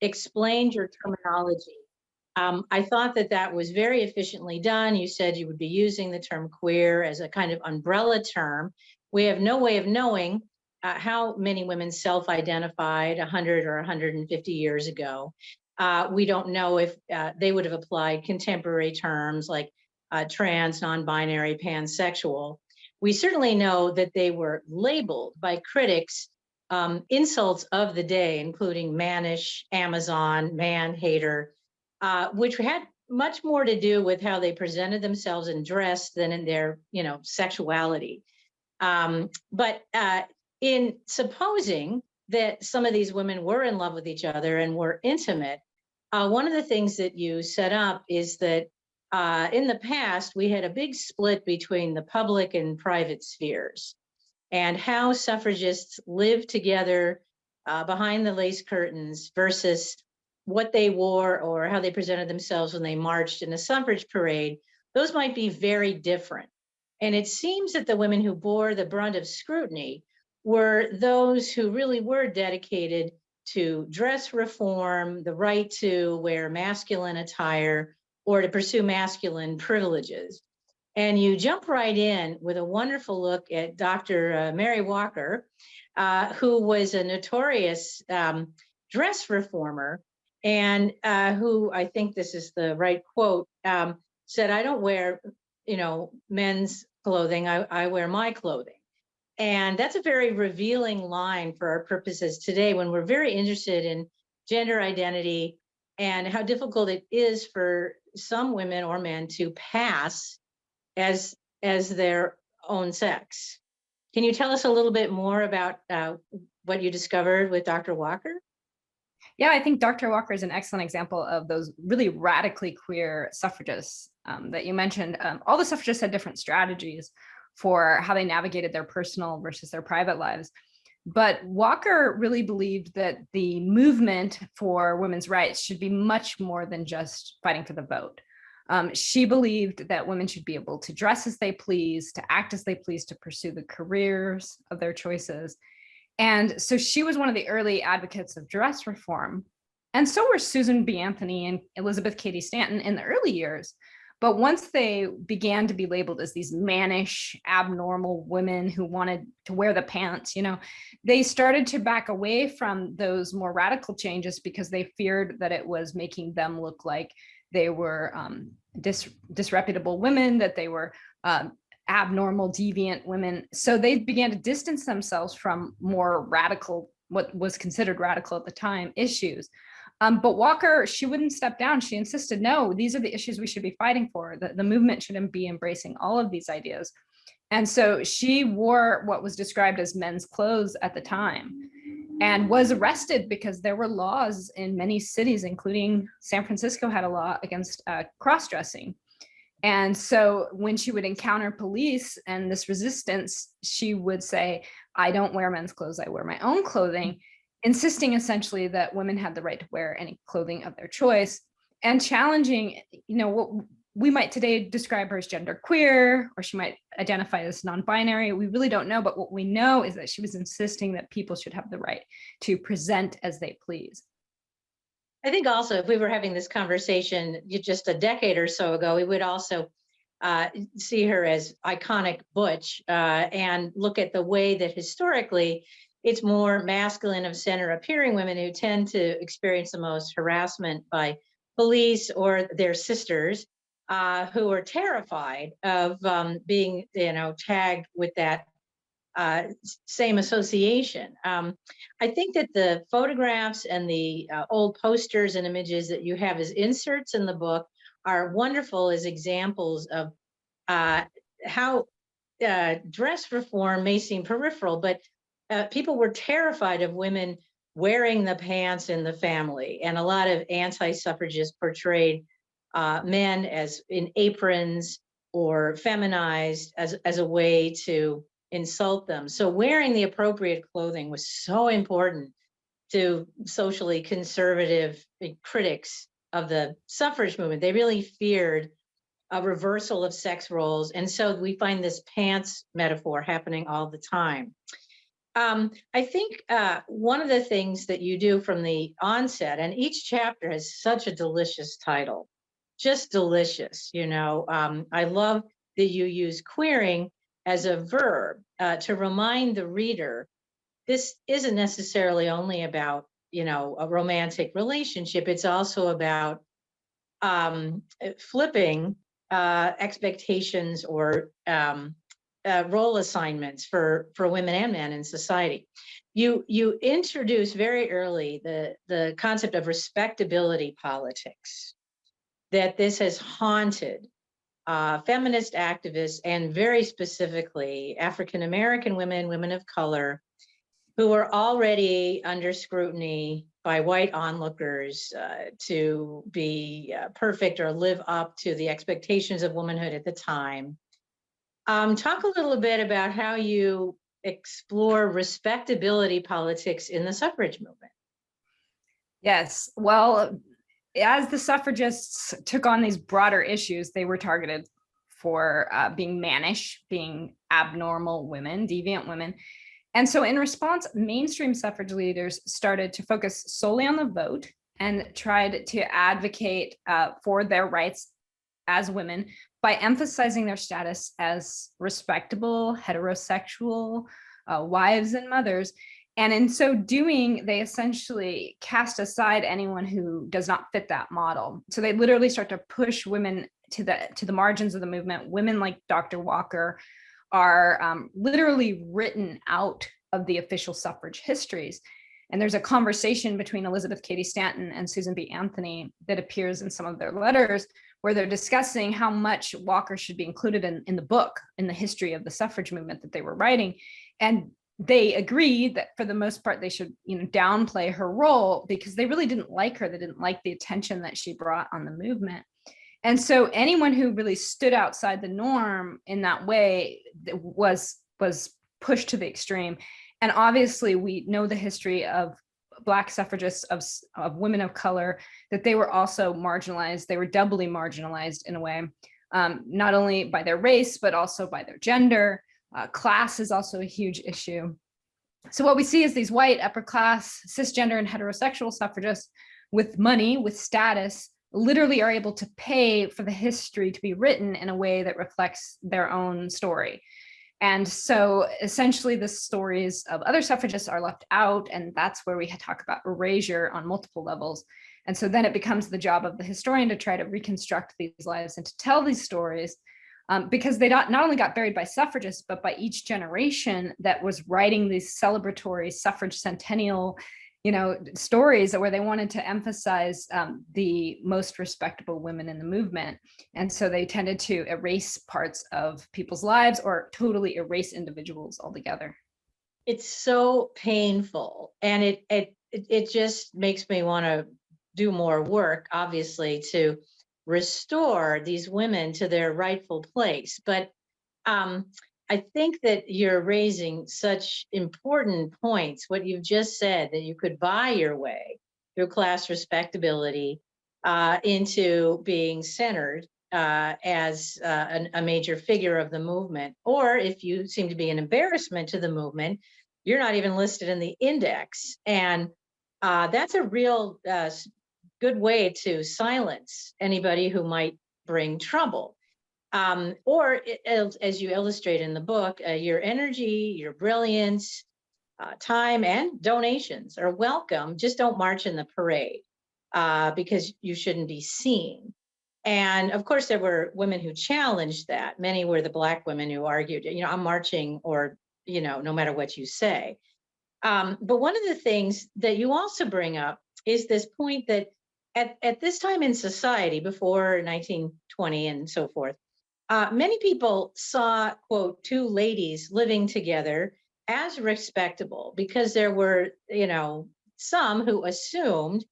explained your terminology. I thought that that was very efficiently done. You said you would be using the term queer as a kind of umbrella term. We have no way of knowing how many women self-identified 100 or 150 years ago. We don't know if they would have applied contemporary terms like trans, non-binary, pansexual. We certainly know that they were labeled by critics insults of the day, including mannish, Amazon, man hater, which had much more to do with how they presented themselves and dressed than in their, sexuality. But in supposing that some of these women were in love with each other and were intimate, one of the things that you set up is that in the past, we had a big split between the public and private spheres, and how suffragists lived together behind the lace curtains versus what they wore or how they presented themselves when they marched in a suffrage parade. Those might be very different. And it seems that the women who bore the brunt of scrutiny were those who really were dedicated to dress reform, the right to wear masculine attire, or to pursue masculine privileges. And you jump right in with a wonderful look at Dr. Mary Walker, who was a notorious dress reformer, and who, I think this is the right quote, said, "I don't wear, men's clothing. I wear my clothing." And that's a very revealing line for our purposes today, when we're very interested in gender identity and how difficult it is for some women or men to pass as their own sex. Can you tell us a little bit more about what you discovered with Dr. Walker? Yeah, I think Dr. Walker is an excellent example of those really radically queer suffragists that you mentioned. All the suffragists had different strategies for how they navigated their personal versus their private lives. But Walker really believed that the movement for women's rights should be much more than just fighting for the vote. She believed that women should be able to dress as they please, to act as they please, to pursue the careers of their choices. And so she was one of the early advocates of dress reform. And so were Susan B. Anthony and Elizabeth Cady Stanton in the early years. But once they began to be labeled as these mannish, abnormal women who wanted to wear the pants, they started to back away from those more radical changes because they feared that it was making them look like they were disreputable women, that they were abnormal, deviant women. So they began to distance themselves from more radical, what was considered radical at the time, issues. But Walker, she wouldn't step down. She insisted, no, these are the issues we should be fighting for. The movement shouldn't be embracing all of these ideas. And so she wore what was described as men's clothes at the time and was arrested because there were laws in many cities, including San Francisco had a law against cross-dressing. And so when she would encounter police and this resistance, she would say, "I don't wear men's clothes, I wear my own clothing," insisting essentially that women had the right to wear any clothing of their choice, and challenging, what we might today describe her as genderqueer, or she might identify as non-binary. We really don't know, but what we know is that she was insisting that people should have the right to present as they please. I think also, if we were having this conversation just a decade or so ago, we would also see her as iconic butch and look at the way that historically it's more masculine of center appearing women who tend to experience the most harassment by police or their sisters who are terrified of being, tagged with that same association. I think that the photographs and the old posters and images that you have as inserts in the book are wonderful as examples of how dress reform may seem peripheral, but people were terrified of women wearing the pants in the family. And a lot of anti-suffragists portrayed men as in aprons or feminized as a way to insult them. So wearing the appropriate clothing was so important to socially conservative critics of the suffrage movement. They really feared a reversal of sex roles. And so we find this pants metaphor happening all the time. I think one of the things that you do from the onset, and each chapter has such a delicious title, just delicious. I love that you use queering as a verb to remind the reader this isn't necessarily only about, a romantic relationship. It's also about flipping expectations or role assignments for women and men in society. You introduce very early the concept of respectability politics, that this has haunted feminist activists and very specifically African American women, women of color, who are already under scrutiny by white onlookers to be perfect or live up to the expectations of womanhood at the time. Talk a little bit about how you explore respectability politics in the suffrage movement. Yes. Well, as the suffragists took on these broader issues, they were targeted for being mannish, being abnormal women, deviant women. And so in response, mainstream suffrage leaders started to focus solely on the vote and tried to advocate for their rights as women by emphasizing their status as respectable, heterosexual, wives and mothers. And in so doing, they essentially cast aside anyone who does not fit that model. So they literally start to push women to the margins of the movement. Women like Dr. Walker are literally written out of the official suffrage histories. And there's a conversation between Elizabeth Cady Stanton and Susan B. Anthony that appears in some of their letters, where they're discussing how much Walker should be included in the book, in the history of the suffrage movement that they were writing. And they agree that for the most part, they should, downplay her role because they really didn't like her. They didn't like the attention that she brought on the movement. And so anyone who really stood outside the norm in that way was pushed to the extreme. And obviously we know the history of Black suffragists, of women of color, that they were also marginalized. They were doubly marginalized in a way, not only by their race, but also by their gender. Class is also a huge issue. So what we see is these white, upper class, cisgender and heterosexual suffragists with money, with status, literally are able to pay for the history to be written in a way that reflects their own story. And so essentially the stories of other suffragists are left out, and that's where we talk about erasure on multiple levels. And so then it becomes the job of the historian to try to reconstruct these lives and to tell these stories, because they not only got buried by suffragists, but by each generation that was writing these celebratory suffrage centennial stories where they wanted to emphasize the most respectable women in the movement. And so they tended to erase parts of people's lives or totally erase individuals altogether. It's so painful. And it just makes me want to do more work, obviously, to restore these women to their rightful place. But I think that you're raising such important points. What you've just said, that you could buy your way through class respectability into being centered as a major figure of the movement. Or if you seem to be an embarrassment to the movement, you're not even listed in the index. And that's a real good way to silence anybody who might bring trouble. Or as you illustrate in the book, your energy, your brilliance, time, and donations are welcome. Just don't march in the parade because you shouldn't be seen. And of course, there were women who challenged that. Many were the Black women who argued, I'm marching, or, no matter what you say. But one of the things that you also bring up is this point that at this time in society, before 1920 and so forth, many people saw, quote, two ladies living together as respectable because there were, some who assumed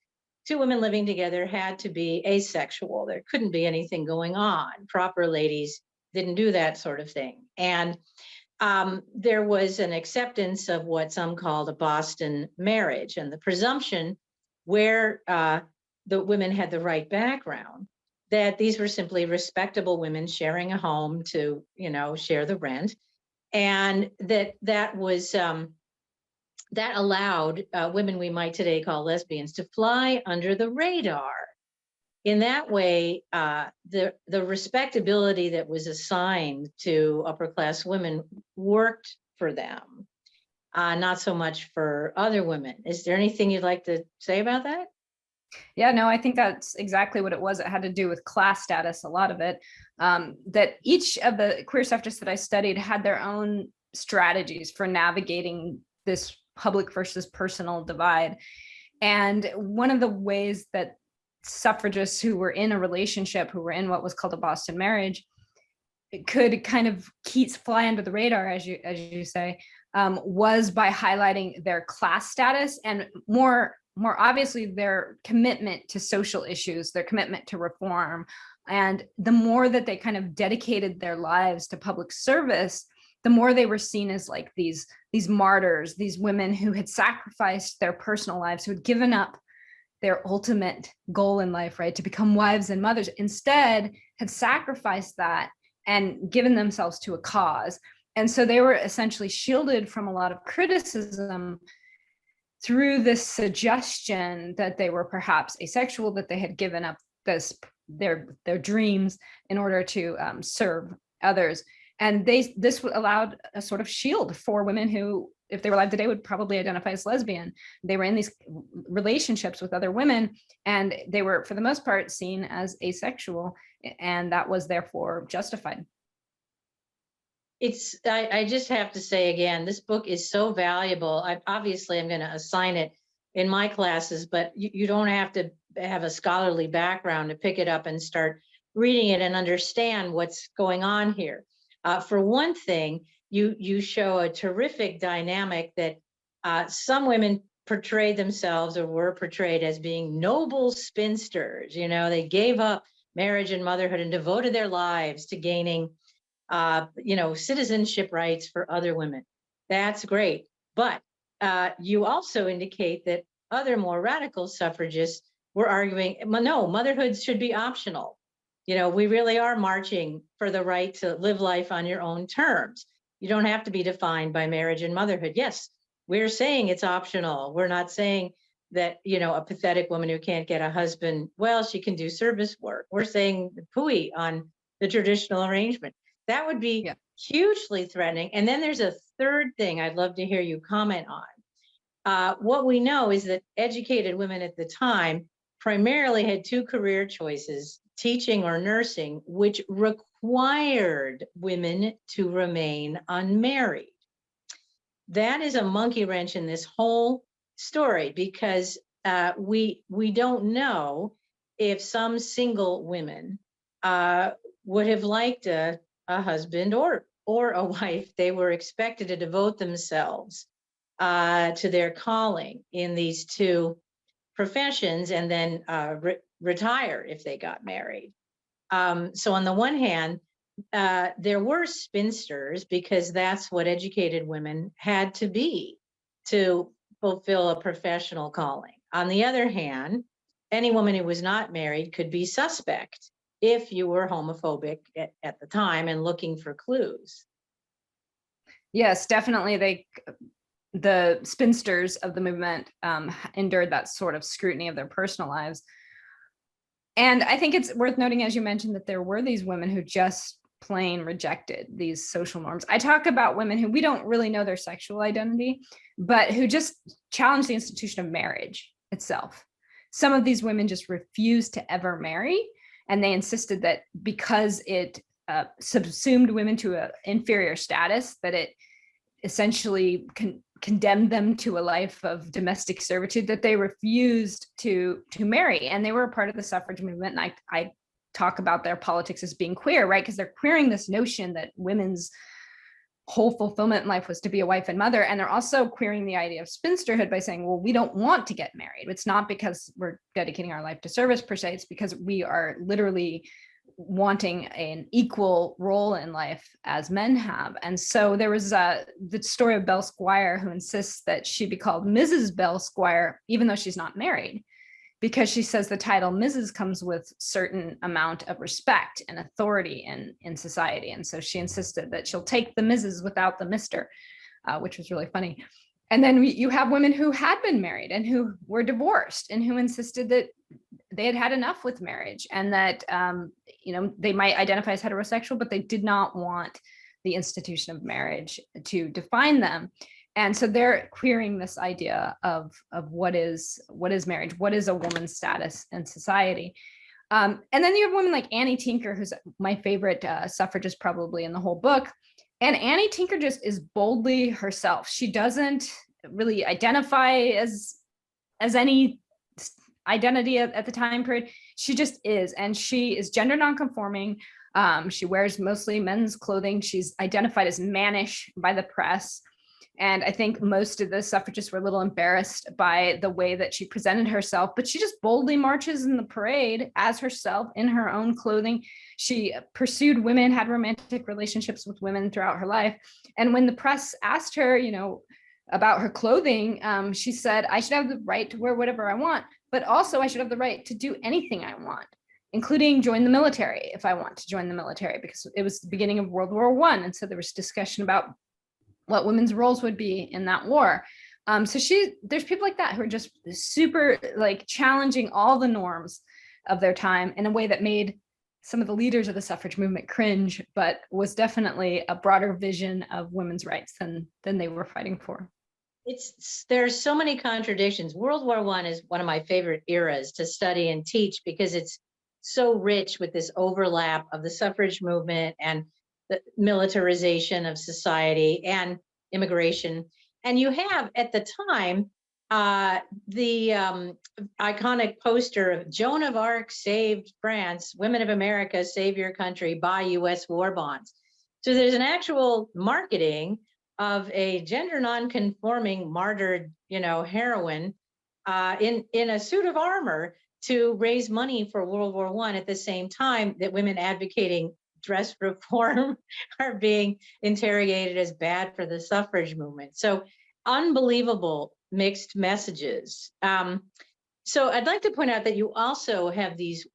two women living together had to be asexual. There couldn't be anything going on. Proper ladies didn't do that sort of thing. And there was an acceptance of what some called a Boston marriage and the presumption where the women had the right background, that these were simply respectable women sharing a home to, share the rent. And that was that allowed women we might today call lesbians to fly under the radar. In that way, the respectability that was assigned to upper class women worked for them, not so much for other women. Is there anything you'd like to say about that? Yeah, no, I think that's exactly what it was. It had to do with class status, a lot of it. That each of the queer suffragists that I studied had their own strategies for navigating this public versus personal divide. And one of the ways that suffragists who were in a relationship, who were in what was called a Boston marriage, could kind of fly under the radar, as you say, was by highlighting their class status and more obviously their commitment to social issues, their commitment to reform. And the more that they kind of dedicated their lives to public service, the more they were seen as like these martyrs, these women who had sacrificed their personal lives, who had given up their ultimate goal in life, right, to become wives and mothers, instead had sacrificed that and given themselves to a cause. And so they were essentially shielded from a lot of criticism through this suggestion that they were perhaps asexual, that they had given up their dreams in order to serve others. And this allowed a sort of shield for women who, if they were alive today, would probably identify as lesbian. They were in these relationships with other women, and they were, for the most part, seen as asexual, and that was therefore justified. I just have to say again, this book is so valuable. I'm going to assign it in my classes, but you don't have to have a scholarly background to pick it up and start reading it and understand what's going on here. For one thing, you show a terrific dynamic that some women portrayed themselves or were portrayed as being noble spinsters. You know, they gave up marriage and motherhood and devoted their lives to gaining citizenship rights for other women. That's great. But you also indicate that other more radical suffragists were arguing, no, motherhood should be optional. You know, we really are marching for the right to live life on your own terms. You don't have to be defined by marriage and motherhood. Yes, we're saying it's optional. We're not saying that, a pathetic woman who can't get a husband, well, she can do service work. We're saying pooey on the traditional arrangement. That would be hugely threatening. And then there's a third thing I'd love to hear you comment on. What we know is that educated women at the time primarily had two career choices, teaching or nursing, which required women to remain unmarried. That is a monkey wrench in this whole story, because we don't know if some single women would have liked a husband or a wife. They were expected to devote themselves to their calling in these two professions and then retire if they got married. So on the one hand, there were spinsters because that's what educated women had to be to fulfill a professional calling. On the other hand, any woman who was not married could be suspect if you were homophobic at the time and looking for clues. Yes, definitely. The spinsters of the movement endured that sort of scrutiny of their personal lives. And I think it's worth noting, as you mentioned, that there were these women who just plain rejected these social norms. I talk about women who we don't really know their sexual identity, but who just challenged the institution of marriage itself. Some of these women just refused to ever marry, and they insisted that because it subsumed women to an inferior status, that it essentially condemned them to a life of domestic servitude, that they refused to marry. And they were a part of the suffrage movement. And I talk about their politics as being queer, right? Because they're queering this notion that women's whole fulfillment in life was to be a wife and mother. And they're also queering the idea of spinsterhood by saying, well, we don't want to get married. It's not because we're dedicating our life to service per se. It's because we are literally wanting an equal role in life as men have. And so there was the story of Belle Squire, who insists that she be called Mrs. Belle Squire, even though she's not married, because she says the title Mrs. comes with certain amount of respect and authority in society. And so she insisted that she'll take the Mrs. without the Mr., which was really funny. And then you have women who had been married and who were divorced and who insisted that they had had enough with marriage, and that they might identify as heterosexual, but they did not want the institution of marriage to define them. And so they're queering this idea of what is marriage, what is a woman's status in society. And then you have women like Annie Tinker, who's my favorite suffragist probably in the whole book. And Annie Tinker just is boldly herself. She doesn't really identify as any identity at the time period. She just is, and she is gender nonconforming. She wears mostly men's clothing. She's identified as mannish by the press. And I think most of the suffragists were a little embarrassed by the way that she presented herself, but she just boldly marches in the parade as herself in her own clothing. She pursued women, had romantic relationships with women throughout her life. And when the press asked her, about her clothing, she said, I should have the right to wear whatever I want, but also I should have the right to do anything I want, including join the military if I want to join the military, because it was the beginning of World War I. And so there was discussion about what women's roles would be in that war. So there's people like that who are just super challenging all the norms of their time in a way that made some of the leaders of the suffrage movement cringe, but was definitely a broader vision of women's rights than they were fighting for. There's so many contradictions. World War I is one of my favorite eras to study and teach because it's so rich with this overlap of the suffrage movement and the militarization of society and immigration. And you have at the time the iconic poster of Joan of Arc saved France, women of America save your country, buy US war bonds. So there's an actual marketing of a gender non-conforming martyred heroine in a suit of armor to raise money for World War I at the same time that women advocating dress reform are being interrogated as bad for the suffrage movement. So unbelievable mixed messages. So I'd like to point out that you also have these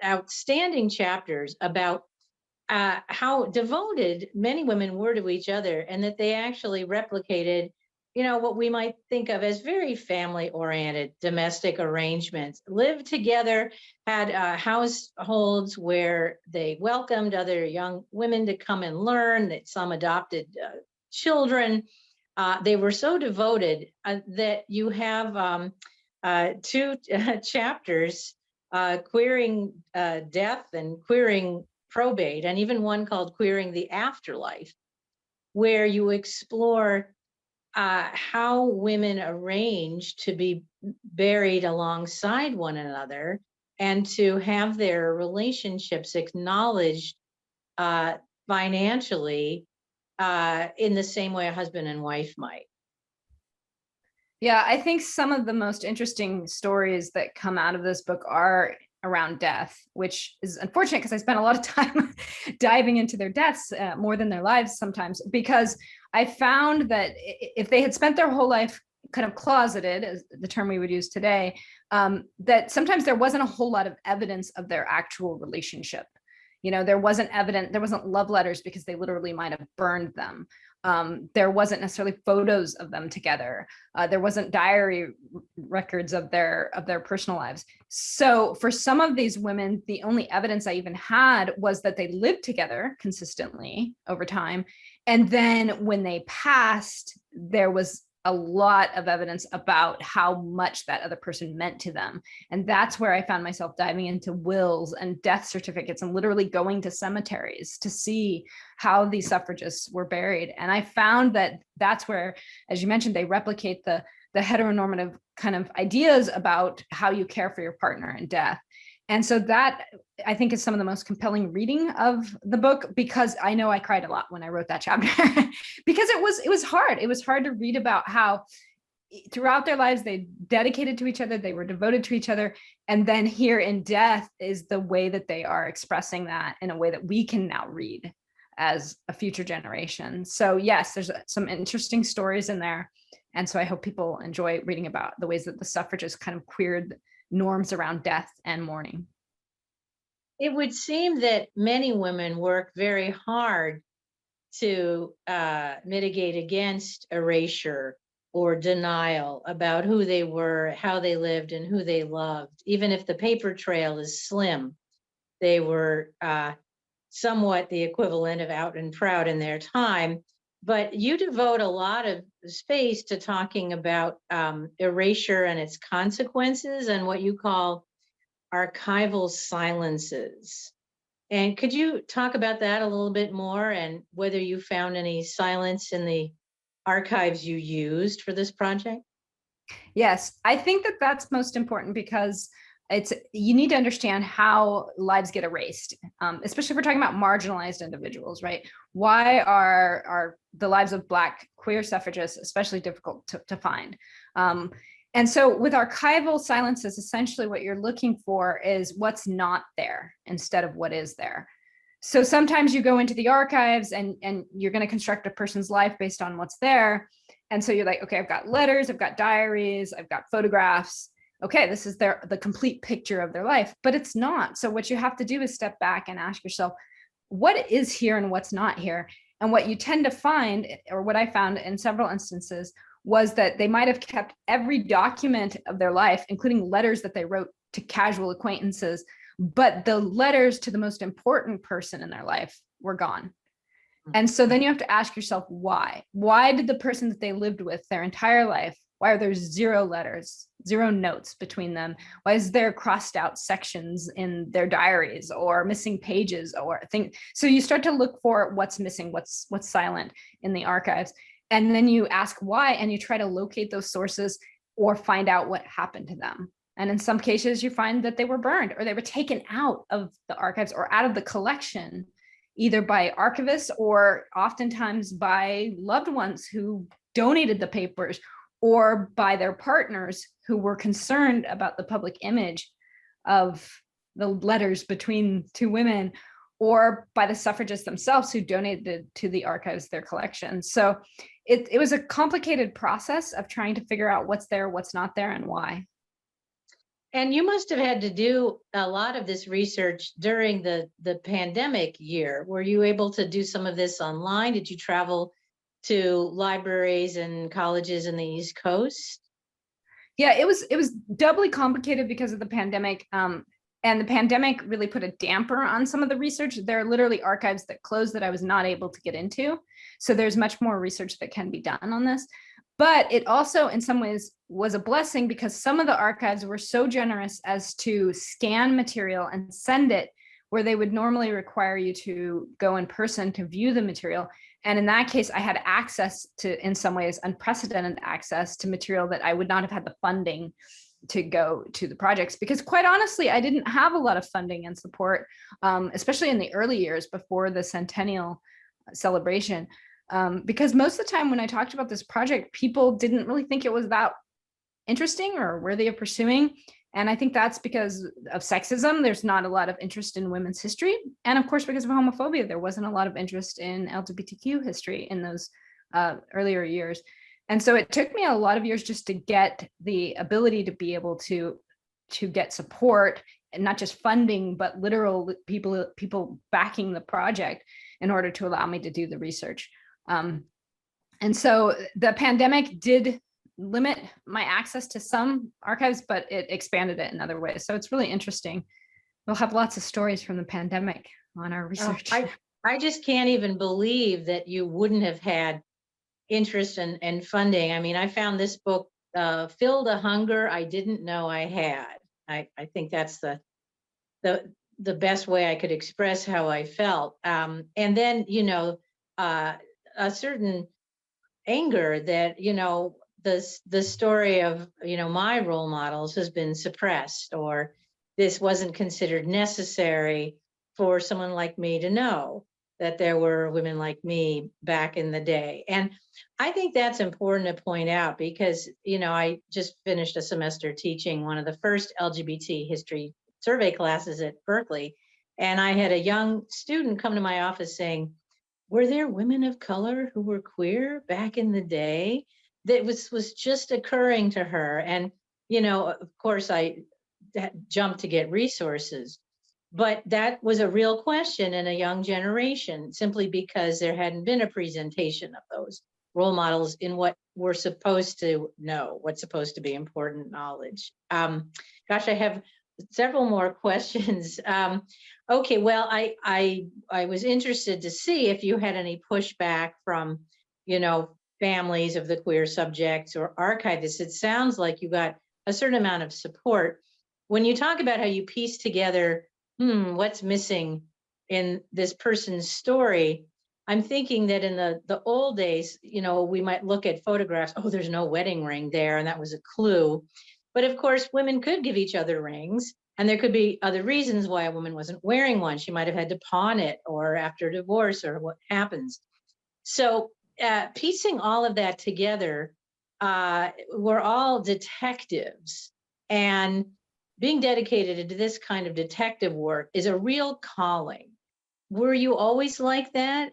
outstanding chapters about how devoted many women were to each other, and that they actually replicated what we might think of as very family-oriented domestic arrangements, lived together, had households where they welcomed other young women to come and learn, that some adopted children. They were so devoted that you have two chapters queering death and queering probate, and even one called Queering the Afterlife, where you explore how women arrange to be buried alongside one another and to have their relationships acknowledged financially in the same way a husband and wife might. Yeah, I think some of the most interesting stories that come out of this book are around death, which is unfortunate because I spent a lot of time diving into their deaths more than their lives sometimes, because I found that if they had spent their whole life kind of closeted, as the term we would use today, that sometimes there wasn't a whole lot of evidence of their actual relationship. There wasn't love letters because they literally might have burned them. There wasn't necessarily photos of them together. There wasn't diary records of their personal lives. So for some of these women, the only evidence I even had was that they lived together consistently over time. And then when they passed, there was a lot of evidence about how much that other person meant to them. And that's where I found myself diving into wills and death certificates and literally going to cemeteries to see how these suffragists were buried. And I found that that's where, as you mentioned, they replicate the heteronormative kind of ideas about how you care for your partner in death. And so that, I think, is some of the most compelling reading of the book, because I know I cried a lot when I wrote that chapter because it was hard. It was hard to read about how throughout their lives they dedicated to each other, they were devoted to each other, and then here in death is the way that they are expressing that in a way that we can now read as a future generation. So yes, there's some interesting stories in there, and so I hope people enjoy reading about the ways that the suffragists kind of queered norms around death and mourning. It would seem that many women work very hard to mitigate against erasure or denial about who they were, how they lived, and who they loved. Even if the paper trail is slim, they were somewhat the equivalent of out and proud in their time. But you devote a lot of space to talking about erasure and its consequences and what you call archival silences. And could you talk about that a little bit more and whether you found any silence in the archives you used for this project? Yes, I think that that's most important because you need to understand how lives get erased, especially if we're talking about marginalized individuals, right? Why are the lives of Black queer suffragists especially difficult to find? And so with archival silences, essentially what you're looking for is what's not there instead of what is there. So sometimes you go into the archives and you're going to construct a person's life based on what's there. And so you're like, okay, I've got letters, I've got diaries, I've got photographs. Okay, this is the complete picture of their life, but it's not. So what you have to do is step back and ask yourself, what is here and what's not here? And what you tend to find, or what I found in several instances, was that they might have kept every document of their life, including letters that they wrote to casual acquaintances, but the letters to the most important person in their life were gone. And so then you have to ask yourself, why? Why did the person that they lived with their entire life, why are there 0 letters, 0 notes between them? Why is there crossed out sections in their diaries or missing pages or things? So you start to look for what's missing, what's silent in the archives. And then you ask why, and you try to locate those sources or find out what happened to them. And in some cases, you find that they were burned or they were taken out of the archives or out of the collection, either by archivists or oftentimes by loved ones who donated the papers, or by their partners who were concerned about the public image of the letters between 2 women, or by the suffragists themselves who donated to the archives their collections. So it was a complicated process of trying to figure out what's there, what's not there, and why. And you must have had to do a lot of this research during the pandemic year. Were you able to do some of this online? Did you travel to libraries and colleges in the East Coast? Yeah, it was doubly complicated because of the pandemic. And the pandemic really put a damper on some of the research. There are literally archives that closed that I was not able to get into. So there's much more research that can be done on this. But it also, in some ways, was a blessing because some of the archives were so generous as to scan material and send it where they would normally require you to go in person to view the material. And in that case, I had access to, in some ways, unprecedented access to material that I would not have had the funding to go to the projects, because quite honestly, I didn't have a lot of funding and support, especially in the early years before the centennial celebration. Because most of the time when I talked about this project, people didn't really think it was that interesting or worthy of pursuing. And I think that's because of sexism. There's not a lot of interest in women's history. And of course, because of homophobia, there wasn't a lot of interest in LGBTQ history in those earlier years. And so it took me a lot of years just to get the ability to be able to get support, and not just funding, but literal people backing the project in order to allow me to do the research. And so the pandemic did limit my access to some archives, but it expanded it in other ways. So it's really interesting. We'll have lots of stories from the pandemic on our research. I just can't even believe that you wouldn't have had interest and funding. I mean, I found this book filled a hunger I didn't know I had. I think that's the best way I could express how I felt. And then, a certain anger that, the story of, my role models has been suppressed, or this wasn't considered necessary for someone like me to know that there were women like me back in the day. And I think that's important to point out because, I just finished a semester teaching one of the first LGBT history survey classes at Berkeley. And I had a young student come to my office saying, were there women of color who were queer back in the day? That was just occurring to her. And, of course, I jumped to get resources. But that was a real question in a young generation, simply because there hadn't been a presentation of those role models in what we're supposed to know, what's supposed to be important knowledge. Gosh, I have several more questions. Okay, well, I was interested to see if you had any pushback from, families of the queer subjects or archivists. It sounds like you got a certain amount of support. When you talk about how you piece together, what's missing in this person's story, I'm thinking that in the old days, we might look at photographs, oh, there's no wedding ring there, and that was a clue. But of course, women could give each other rings, and there could be other reasons why a woman wasn't wearing one. She might have had to pawn it, or after divorce, or what happens. So piecing all of that together, we're all detectives, and being dedicated to this kind of detective work is a real calling. Were you always like that?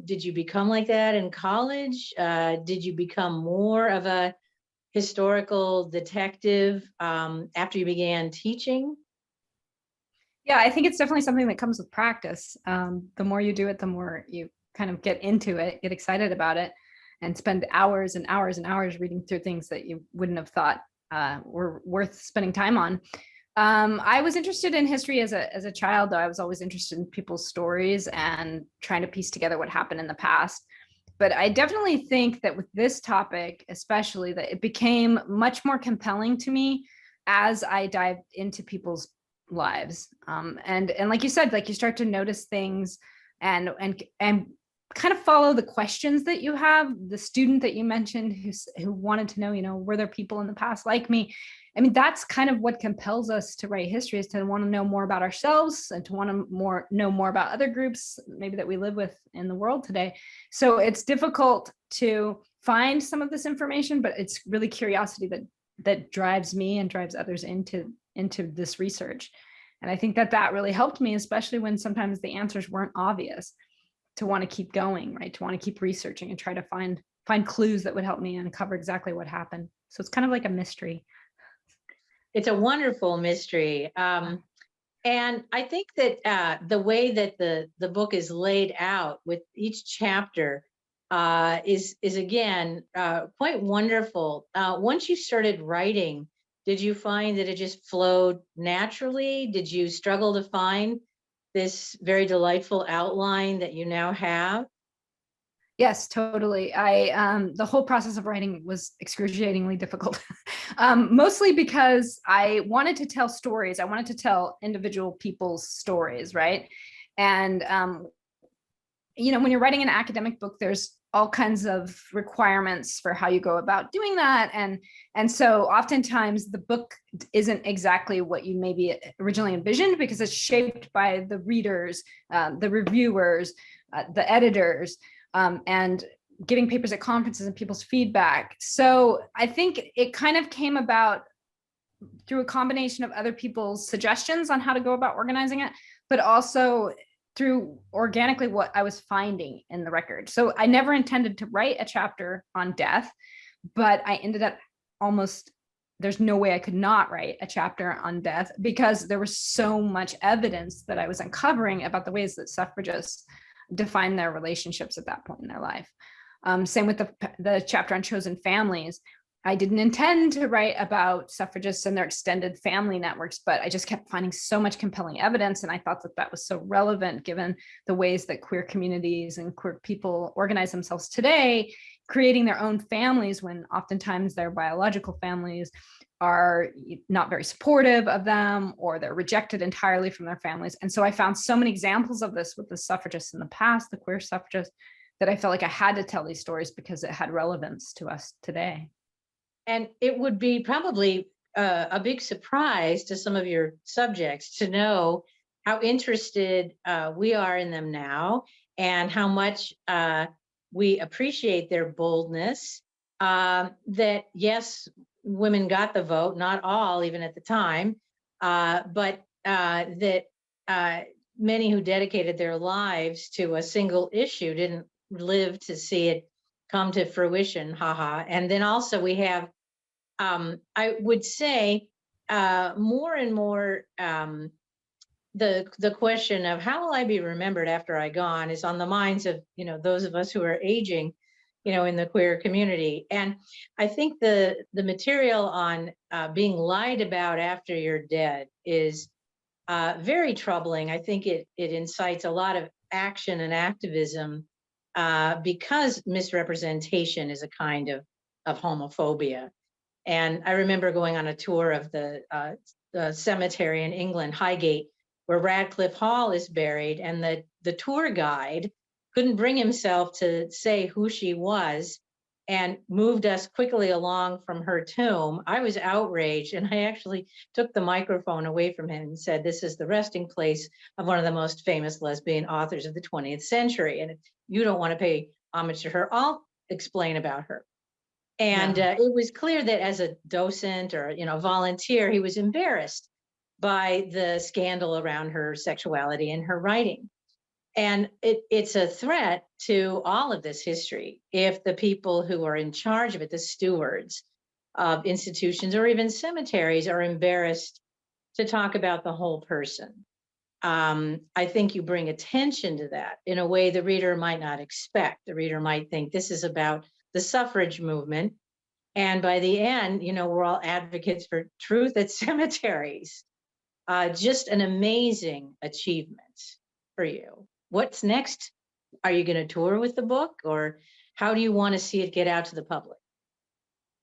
Did you become like that in college? Did you become more of a historical detective after you began teaching? Yeah, I think it's definitely something that comes with practice. The more you do it, the more you kind of get into it, get excited about it, and spend hours and hours and hours reading through things that you wouldn't have thought were worth spending time on. I was interested in history as a child, though. I was always interested in people's stories and trying to piece together what happened in the past. But I definitely think that with this topic, especially, that it became much more compelling to me as I dived into people's lives. And like you said, like you start to notice things and kind of follow the questions that you have. The student that you mentioned who wanted to know, were there people in the past like me? I mean, that's kind of what compels us to write history, is to want to know more about ourselves and to want to know more about other groups maybe that we live with in the world today. So it's difficult to find some of this information, but it's really curiosity that drives me and drives others into this research. And I think that really helped me, especially when sometimes the answers weren't obvious, to want to keep going, right? To want to keep researching and try to find clues that would help me uncover exactly what happened. So it's kind of like a mystery. It's a wonderful mystery. And I think that the way that the book is laid out with each chapter is again quite wonderful. Once you started writing, did you find that it just flowed naturally? Did you struggle to find this very delightful outline that you now have? Yes, totally. The whole process of writing was excruciatingly difficult, mostly because I wanted to tell stories. I wanted to tell individual people's stories, right? And when you're writing an academic book, there's all kinds of requirements for how you go about doing that, and so oftentimes the book isn't exactly what you maybe originally envisioned, because it's shaped by the readers, the reviewers, the editors. And giving papers at conferences and people's feedback. So I think it kind of came about through a combination of other people's suggestions on how to go about organizing it, but also through organically what I was finding in the record. So I never intended to write a chapter on death, but I ended up there's no way I could not write a chapter on death, because there was so much evidence that I was uncovering about the ways that suffragists define their relationships at that point in their life. Same with the chapter on chosen families. I didn't intend to write about suffragists and their extended family networks, but I just kept finding so much compelling evidence. And I thought that was so relevant given the ways that queer communities and queer people organize themselves today, creating their own families when oftentimes their biological families are not very supportive of them, or they're rejected entirely from their families. And so I found so many examples of this with the suffragists in the past, the queer suffragists, that I felt like I had to tell these stories because it had relevance to us today. And it would be probably a big surprise to some of your subjects to know how interested we are in them now, and how much we appreciate their boldness. That yes, women got the vote, not all, even at the time, but that many who dedicated their lives to a single issue didn't live to see it come to fruition. Haha. And then also we have, I would say, more and more, the question of how will I be remembered after I gone is on the minds of those of us who are aging. in the queer community. And I think the material on being lied about after you're dead is very troubling. I think it incites a lot of action and activism because misrepresentation is a kind of homophobia. And I remember going on a tour of the cemetery in England, Highgate, where Radcliffe Hall is buried, and the tour guide couldn't bring himself to say who she was and moved us quickly along from her tomb. I was outraged, and I actually took the microphone away from him and said, "This is the resting place of one of the most famous lesbian authors of the 20th century. And if you don't want to pay homage to her, I'll explain about her." And it was clear that as a docent or volunteer, he was embarrassed by the scandal around her sexuality and her writing. And it's a threat to all of this history if the people who are in charge of it, the stewards of institutions or even cemeteries, are embarrassed to talk about the whole person. I think you bring attention to that in a way the reader might not expect. The reader might think this is about the suffrage movement. And by the end, we're all advocates for truth at cemeteries. Just an amazing achievement for you. What's next? Are you going to tour with the book, or how do you want to see it get out to the public?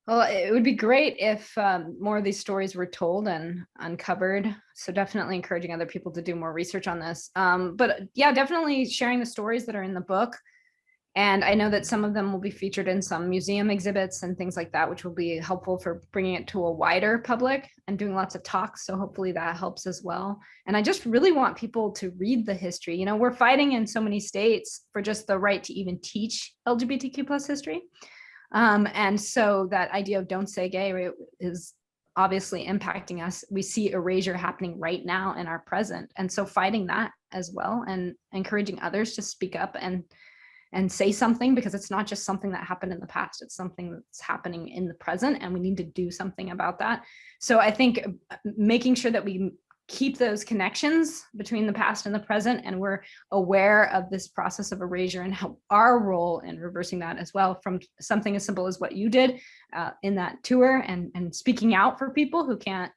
Well, it would be great if more of these stories were told and uncovered. So definitely encouraging other people to do more research on this. But yeah, definitely sharing the stories that are in the book. And I know that some of them will be featured in some museum exhibits and things like that, which will be helpful for bringing it to a wider public and doing lots of talks. So hopefully that helps as well. And I just really want people to read the history. We're fighting in so many states for just the right to even teach LGBTQ plus history. And so that idea of don't say gay is obviously impacting us. We see erasure happening right now in our present. And so fighting that as well and encouraging others to speak up and say something, because it's not just something that happened in the past, it's something that's happening in the present, and we need to do something about that. So I think making sure that we keep those connections between the past and the present, and we're aware of this process of erasure and how our role in reversing that as well, from something as simple as what you did in that tour and speaking out for people who can't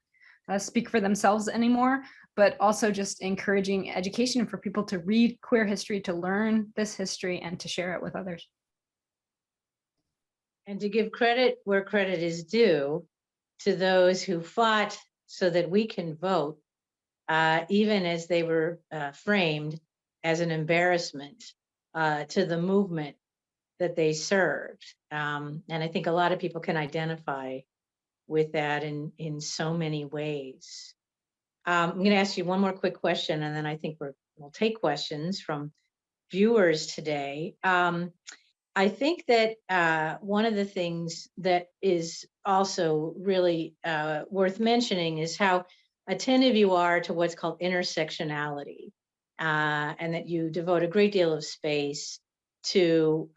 speak for themselves anymore, but also just encouraging education for people to read queer history, to learn this history, and to share it with others. And to give credit where credit is due to those who fought so that we can vote, even as they were framed as an embarrassment to the movement that they served. And I think a lot of people can identify with that in so many ways. I'm going to ask you one more quick question, and then I think we'll take questions from viewers today. I think that one of the things that is also really worth mentioning is how attentive you are to what's called intersectionality, and that you devote a great deal of space to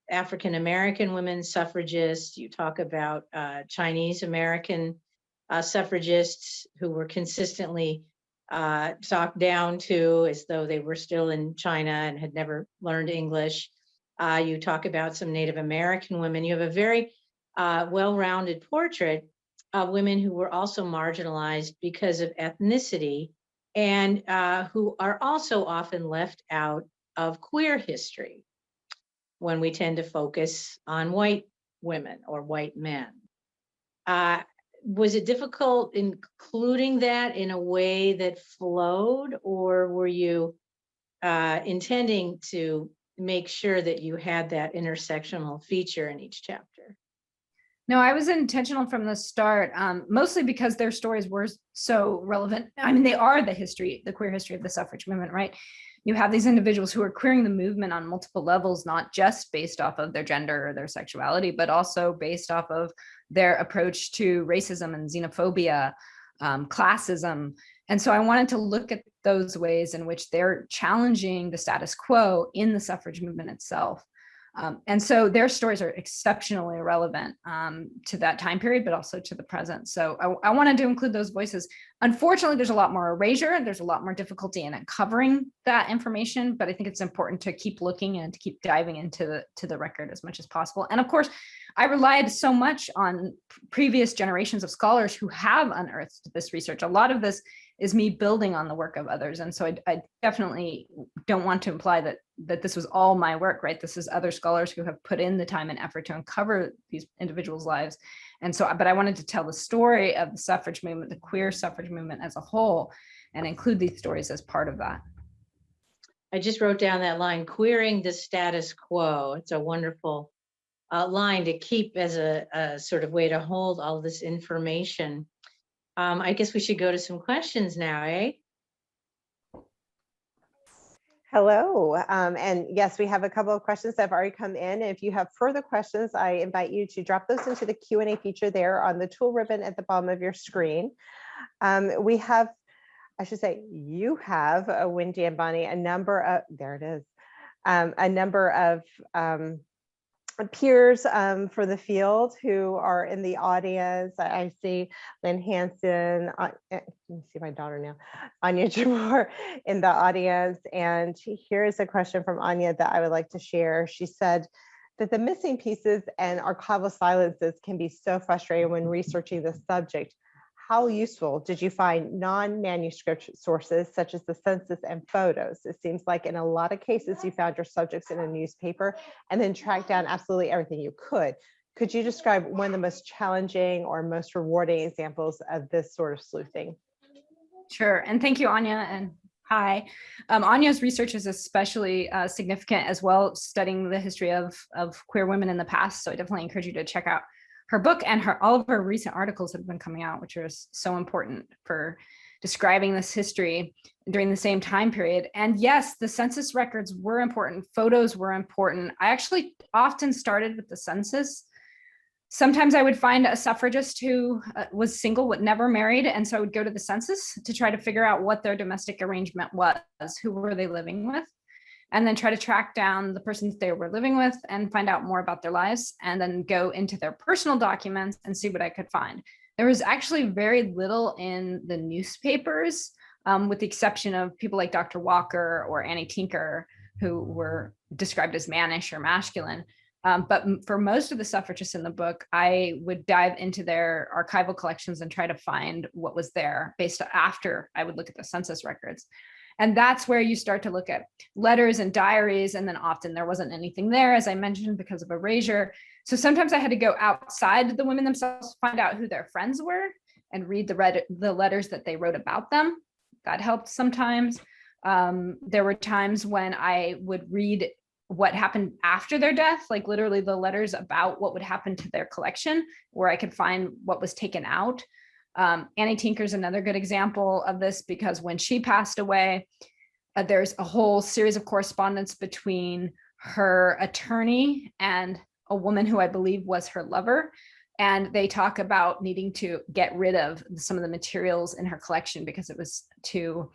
African American women suffragists. You talk about Chinese American suffragists who were consistently talked down to as though they were still in China and had never learned English. You talk about some Native American women. You have a very well-rounded portrait of women who were also marginalized because of ethnicity and who are also often left out of queer history when we tend to focus on white women or white men. Was it difficult including that in a way that flowed, or were you intending to make sure that you had that intersectional feature in each chapter? No, I was intentional from the start, mostly because their stories were so relevant. I mean, they are the queer history of the suffrage movement, right? You have these individuals who are queering the movement on multiple levels, not just based off of their gender or their sexuality, but also based off of their approach to racism and xenophobia, classism. And so I wanted to look at those ways in which they're challenging the status quo in the suffrage movement itself. And so their stories are exceptionally relevant to that time period, but also to the present. So I wanted to include those voices. Unfortunately, there's a lot more erasure and there's a lot more difficulty in uncovering that information, but I think it's important to keep looking and to keep diving into the record as much as possible. And of course, I relied so much on previous generations of scholars who have unearthed this research. A lot of this is me building on the work of others. And so I definitely don't want to imply that this was all my work, right? This is other scholars who have put in the time and effort to uncover these individuals' lives. And so, but I wanted to tell the story of the suffrage movement, the queer suffrage movement as a whole, and include these stories as part of that. I just wrote down that line, queering the status quo. It's a wonderful line to keep as a sort of way to hold all this information. I guess we should go to some questions now, eh? Hello, and yes, we have a couple of questions that have already come in. If you have further questions, I invite you to drop those into the Q&A feature there on the tool ribbon at the bottom of your screen. We have, I should say, you have, Wendy and Bonnie, a number of, there it is, a number of peers for the field who are in the audience. I see Lynn Hansen, let me see my daughter now, Anya Jamor in the audience. And here is a question from Anya that I would like to share. She said that the missing pieces and archival silences can be so frustrating when researching the subject. How useful did you find non-manuscript sources such as the census and photos? It seems like in a lot of cases you found your subjects in a newspaper and then tracked down absolutely everything you could. Could you describe one of the most challenging or most rewarding examples of this sort of sleuthing? Sure, and thank you, Anya, and hi. Anya's research is especially significant as well, studying the history of queer women in the past. So I definitely encourage you to check out her book and all of her recent articles that have been coming out, which are so important for describing this history during the same time period. And yes, the census records were important. Photos were important. I actually often started with the census. Sometimes I would find a suffragist who was single, but never married. And so I would go to the census to try to figure out what their domestic arrangement was, who were they living with, and then try to track down the persons they were living with and find out more about their lives, and then go into their personal documents and see what I could find. There was actually very little in the newspapers, with the exception of people like Dr. Walker or Annie Tinker, who were described as mannish or masculine. But for most of the suffragists in the book, I would dive into their archival collections and try to find what was there based after I would look at the census records. And that's where you start to look at letters and diaries. And then often there wasn't anything there, as I mentioned, because of erasure. So sometimes I had to go outside the women themselves to find out who their friends were and read the letters that they wrote about them. That helped sometimes. There were times when I would read what happened after their death, like literally the letters about what would happen to their collection, where I could find what was taken out. Annie Tinker's another good example of this, because when she passed away, there's a whole series of correspondence between her attorney and a woman who I believe was her lover. And they talk about needing to get rid of some of the materials in her collection because it was too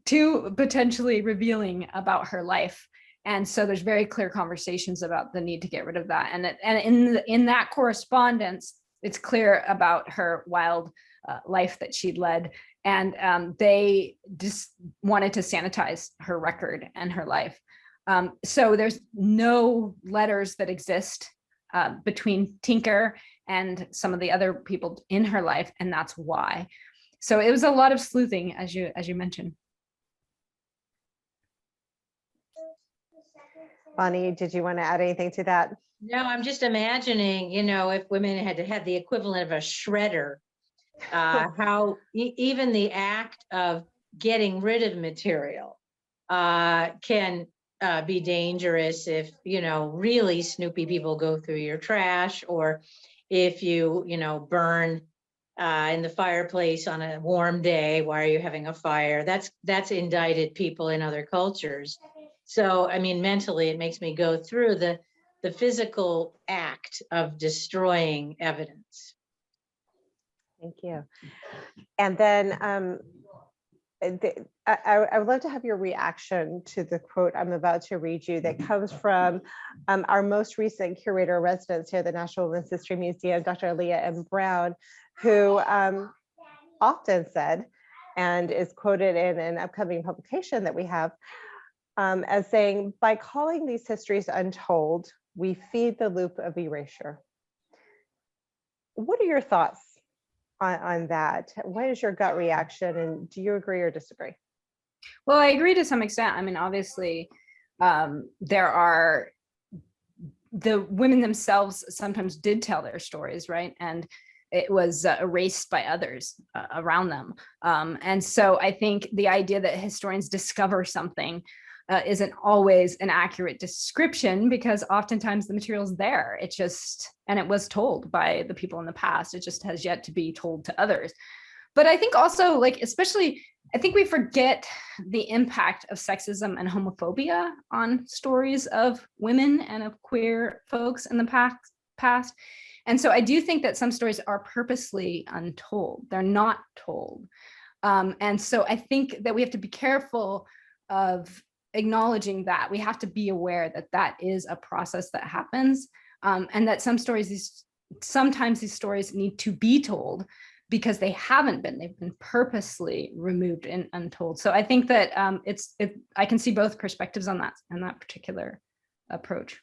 potentially revealing about her life. And so there's very clear conversations about the need to get rid of that. And in that correspondence, it's clear about her wild life that she'd led. And they just wanted to sanitize her record and her life. So there's no letters that exist between Tinker and some of the other people in her life, and that's why. So it was a lot of sleuthing, as you mentioned. Bonnie, did you want to add anything to that? No, I'm just imagining, if women had the equivalent of a shredder, how even the act of getting rid of material can be dangerous if, really snoopy people go through your trash, or if you, burn in the fireplace on a warm day. Why are you having a fire? That's indicted people in other cultures. So, I mean, mentally, it makes me go through the physical act of destroying evidence. Thank you. And then I would love to have your reaction to the quote I'm about to read you that comes from our most recent curator of residence here at the National Women's History Museum, Dr. Leah M. Brown, who often said, and is quoted in an upcoming publication that we have, as saying, by calling these histories untold, we feed the loop of erasure. What are your thoughts on that? What is your gut reaction, and do you agree or disagree? Well, I agree to some extent. I mean, obviously, there are the women themselves sometimes did tell their stories, right? And it was erased by others around them. And so I think the idea that historians discover something isn't always an accurate description, because oftentimes the material's there. It just, and it was told by the people in the past. It just has yet to be told to others. But I think also, like, especially, I think we forget the impact of sexism and homophobia on stories of women and of queer folks in the past. And so I do think that some stories are purposely untold. They're not told. And so I think that we have to be careful of acknowledging that. We have to be aware that that is a process that happens, and that sometimes these stories need to be told because they haven't been. They've been purposely removed and untold. So I think that I can see both perspectives on that particular approach.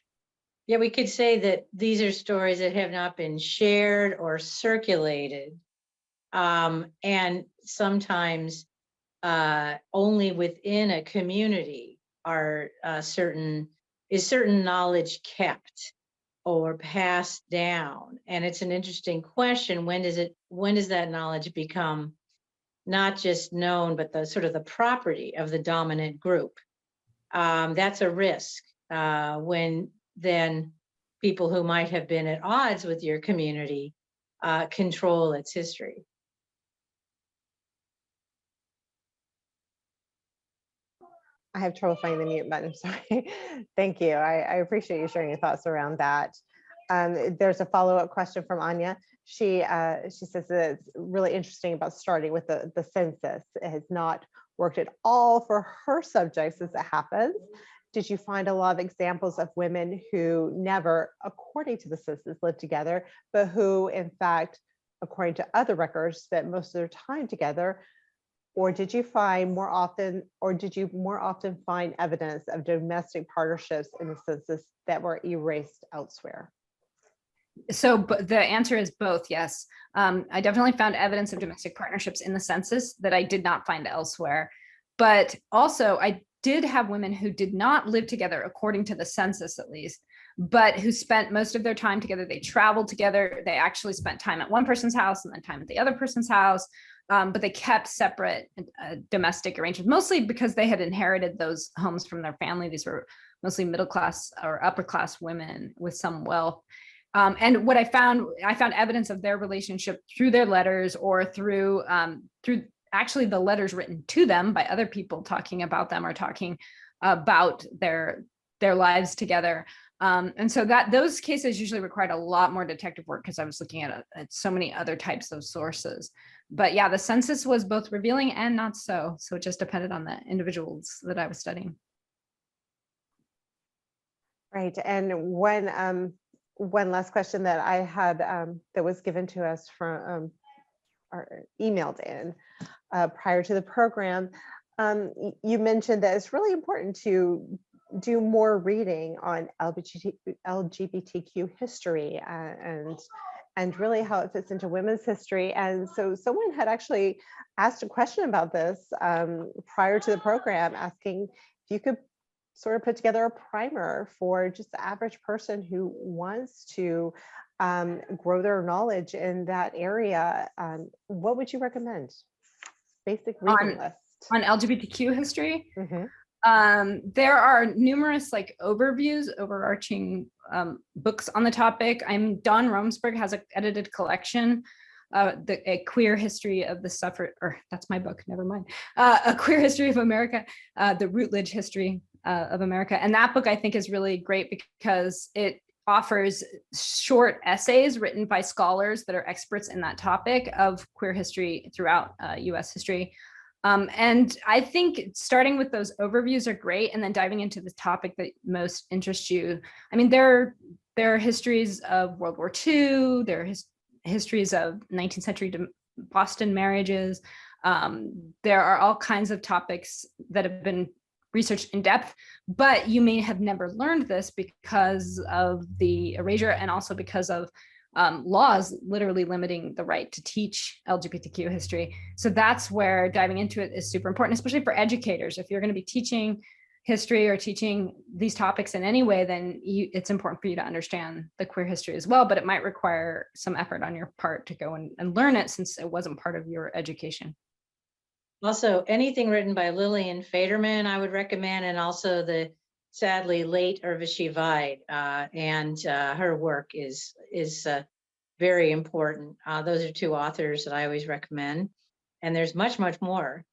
Yeah, we could say that these are stories that have not been shared or circulated, and sometimes only within a community are certain knowledge kept or passed down. And it's an interesting question. When does that knowledge become not just known, but the sort of the property of the dominant group? That's a risk when then people who might have been at odds with your community control its history. I have trouble finding the mute button. Sorry. Thank you. I appreciate you sharing your thoughts around that. There's a follow-up question from Anya. She says that it's really interesting about starting with the census. It has not worked at all for her subjects as it happens. Did you find a lot of examples of women who never, according to the census, lived together, but who, in fact, according to other records, spent most of their time together? Or did you more often find evidence of domestic partnerships in the census that were erased elsewhere? So the answer is both, yes. I definitely found evidence of domestic partnerships in the census that I did not find elsewhere. But also, I did have women who did not live together, according to the census at least, but who spent most of their time together. They traveled together. They actually spent time at one person's house and then time at the other person's house. But they kept separate domestic arrangements, mostly because they had inherited those homes from their family. These were mostly middle class or upper class women with some wealth. And what I found evidence of their relationship through their letters, or through actually the letters written to them by other people talking about them or talking about their lives together. And so those cases usually required a lot more detective work, because I was looking at so many other types of sources. But yeah, the census was both revealing and not so. So it just depended on the individuals that I was studying. Right. And one last question that I had that was given to us from or emailed in prior to the program, you mentioned that it's really important to do more reading on LGBTQ history and really how it fits into women's history. And so someone had actually asked a question about this prior to the program, asking if you could sort of put together a primer for just the average person who wants to grow their knowledge in that area. What would you recommend? Basic reading list. On LGBTQ history? Mm-hmm. There are numerous like overarching books on the topic. Dawn Romsberg has an edited collection, a queer history of the suffrage, or that's my book, never mind. A queer history of America, the Routledge history of America. And that book I think is really great because it offers short essays written by scholars that are experts in that topic of queer history throughout US history. And I think starting with those overviews are great, and then diving into the topic that most interests you. I mean, there are histories of World War II, there are histories of 19th century Boston marriages. There are all kinds of topics that have been researched in depth, but you may have never learned this because of the erasure and also because of laws literally limiting the right to teach LGBTQ history. So that's where diving into it is super important, especially for educators. If you're going to be teaching history or teaching these topics in any way, then it's important for you to understand the queer history as well, but it might require some effort on your part to go and learn it since it wasn't part of your education. Also, anything written by Lillian Faderman, I would recommend, and also the sadly late Urvashi Vaid, and her work is very important. Those are two authors that I always recommend, and there's much, much more.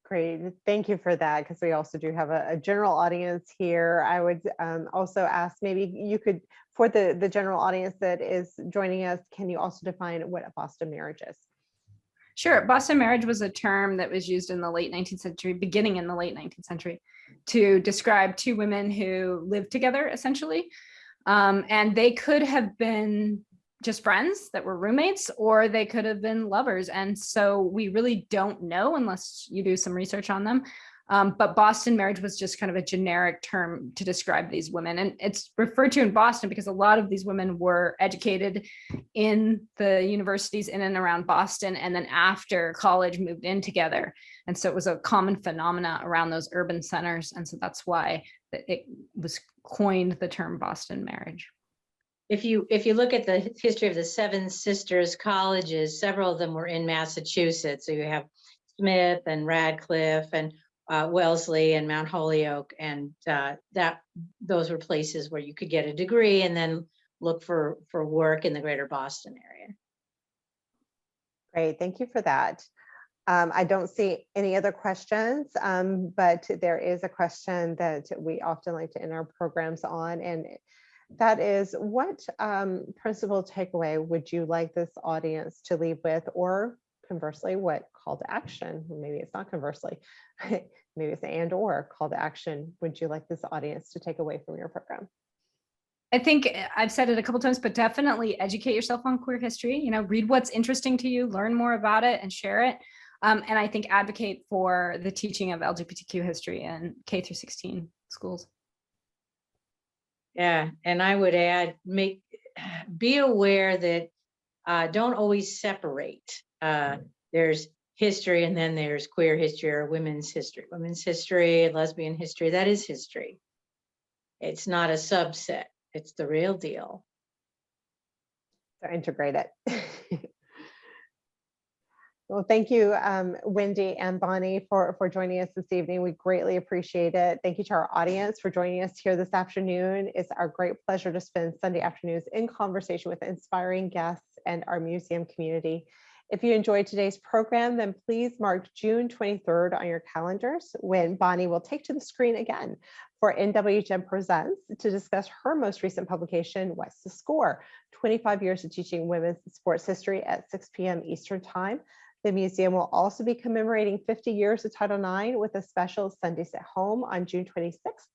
Great, thank you for that, because we also do have a general audience here. I would also ask, maybe you could, for the general audience that is joining us, can you also define what a Boston marriage is? Sure. Boston marriage was a term that was used in the late 19th century, beginning in the late 19th century, to describe two women who lived together, essentially. And they could have been just friends that were roommates, or they could have been lovers. And so we really don't know unless you do some research on them. But Boston marriage was just kind of a generic term to describe these women. And it's referred to in Boston because a lot of these women were educated in the universities in and around Boston, and then after college moved in together. And so it was a common phenomena around those urban centers. And so that's why it was coined the term Boston marriage. If you look at the history of the Seven Sisters colleges, several of them were in Massachusetts. So you have Smith and Radcliffe and Wellesley and Mount Holyoke, and those were places where you could get a degree and then look for work in the greater Boston area. Great, thank you for that. I don't see any other questions, but there is a question that we often like to end our programs on, and that is, what principal takeaway would you like this audience to leave with, or conversely, what call to action? Maybe it's not conversely, maybe it's and or call to action would you like this audience to take away from your program? I think I've said it a couple times, but definitely educate yourself on queer history. Read what's interesting to you, learn more about it, and share it. And I think advocate for the teaching of LGBTQ history in K through 16 schools. Yeah, and I would add, be aware that don't always separate. There's history, and then there's queer history or women's history. Women's history, lesbian history, that is history. It's not a subset. It's the real deal. So integrate it. Well, thank you, Wendy and Bonnie, for joining us this evening. We greatly appreciate it. Thank you to our audience for joining us here this afternoon. It's our great pleasure to spend Sunday afternoons in conversation with inspiring guests and our museum community. If you enjoyed today's program, then please mark June 23rd on your calendars, when Bonnie will take to the screen again for NWHM Presents to discuss her most recent publication, What's the Score? 25 Years of Teaching Women's Sports History at 6 p.m. Eastern Time. The museum will also be commemorating 50 years of Title IX with a special Sundays at Home on June 26th,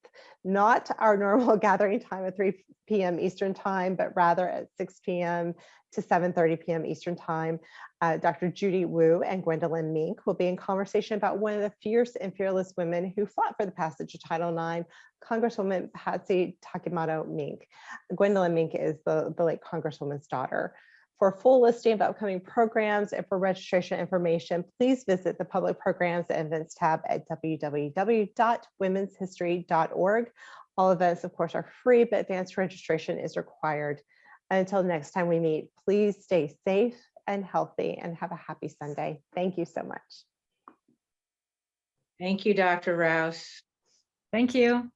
not our normal gathering time at 3 p.m. Eastern Time, but rather at 6 p.m. to 7:30 p.m. Eastern Time. Dr. Judy Wu and Gwendolyn Mink will be in conversation about one of the fierce and fearless women who fought for the passage of Title IX, Congresswoman Patsy Takemoto Mink. Gwendolyn Mink is the late Congresswoman's daughter. For a full listing of upcoming programs and for registration information, please visit the Public Programs and Events tab at www.womenshistory.org. All events, of course, are free, but advanced registration is required. And until next time we meet, please stay safe and healthy and have a happy Sunday. Thank you so much. Thank you, Dr. Rouse. Thank you.